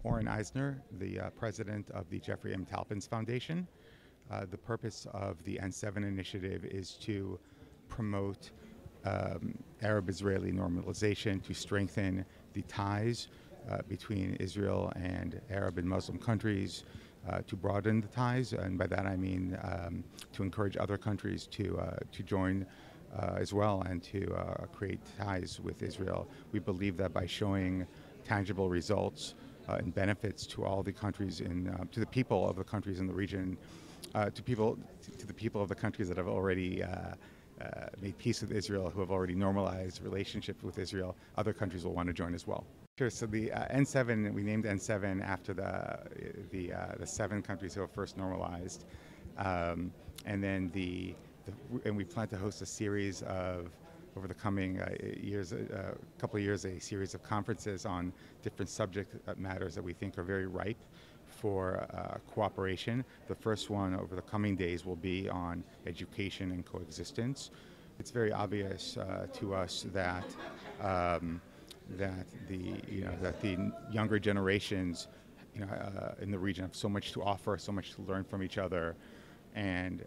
Oren Eisner, the president of the Jeffrey M. Talpins Foundation. The purpose of the N7 initiative is to promote Arab-Israeli normalization, to strengthen the ties between Israel and Arab and Muslim countries, to broaden the ties, and by that I mean to encourage other countries to join as well and to create ties with Israel. We believe that by showing tangible results and benefits to all the countries to the people of the countries in the region, to the people of the countries that have already made peace with Israel, who have already normalized relationships with Israel, other countries will want to join as well. Sure. So the N7, we named N7 after the 7 countries who have first normalized, and then and we plan to host a series of, over the coming years, couple of years, a series of conferences on different subject matters that we think are very ripe for cooperation. The first one over the coming days will be on education and coexistence. It's very obvious to us that the younger generations, in the region have so much to offer, so much to learn from each other, and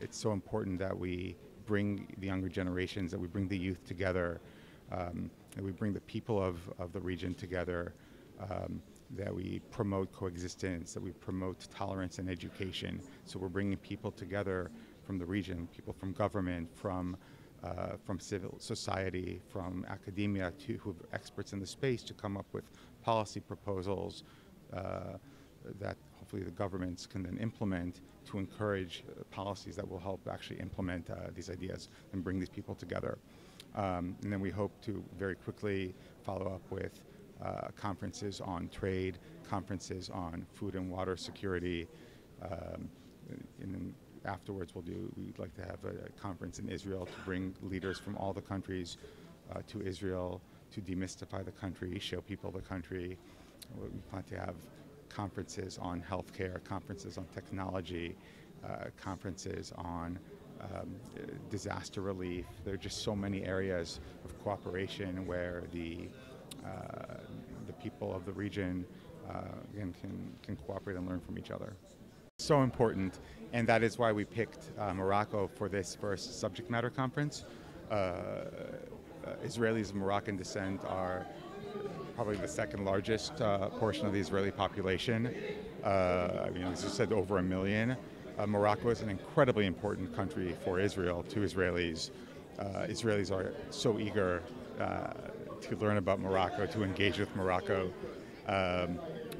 it's so important that we bring the younger generations, that we bring the youth together, that we bring the people of the region together, that we promote coexistence, that we promote tolerance and education. So we're bringing people together from the region, people from government, from civil society, from academia, who are experts in the space, to come up with policy proposals that hopefully the governments can then implement to encourage policies that will help actually implement these ideas and bring these people together. And then we hope to very quickly follow up with conferences on trade, conferences on food and water security, and then afterwards we'd like to have a conference in Israel to bring leaders from all the countries to Israel to demystify the country, show people the country. We plan to have conferences on healthcare, conferences on technology, conferences on disaster relief. There are just so many areas of cooperation where the people of the region again, can cooperate and learn from each other. So important, and that is why we picked Morocco for this first subject matter conference. Israelis of Moroccan descent are probably the second largest portion of the Israeli population. As you said, over 1 million. Morocco is an incredibly important country for Israel, to Israelis. Israelis are so eager to learn about Morocco, to engage with Morocco.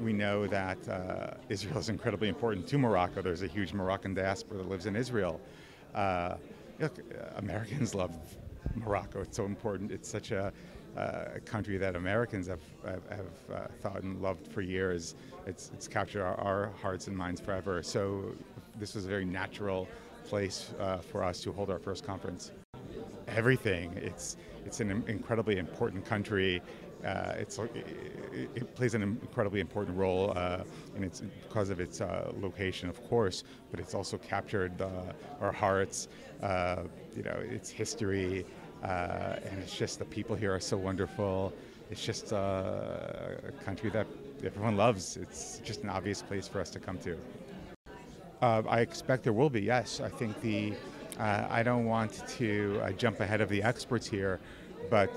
We know that Israel is incredibly important to Morocco. There's a huge Moroccan diaspora that lives in Israel. Look, Americans love Morocco. It's so important. It's such a country that Americans have thought and loved for years. It's captured our hearts and minds forever. So this was a very natural place for us to hold our first conference. Everything. It's an incredibly important country. It plays an incredibly important role, and it's because of its location, of course, but it's also captured our hearts. Its history, and it's just the people here are so wonderful. It's just a country that everyone loves. It's just an obvious place for us to come to. I expect there will be, yes. I think I don't want to jump ahead of the experts here, but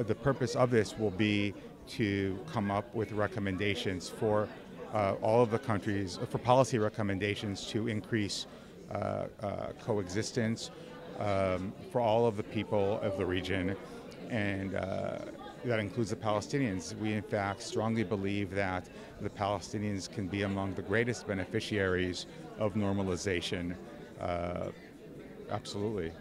the purpose of this will be to come up with recommendations for all of the countries, for policy recommendations to increase coexistence for all of the people of the region, and that includes the Palestinians. We in fact strongly believe that the Palestinians can be among the greatest beneficiaries of normalization. Absolutely.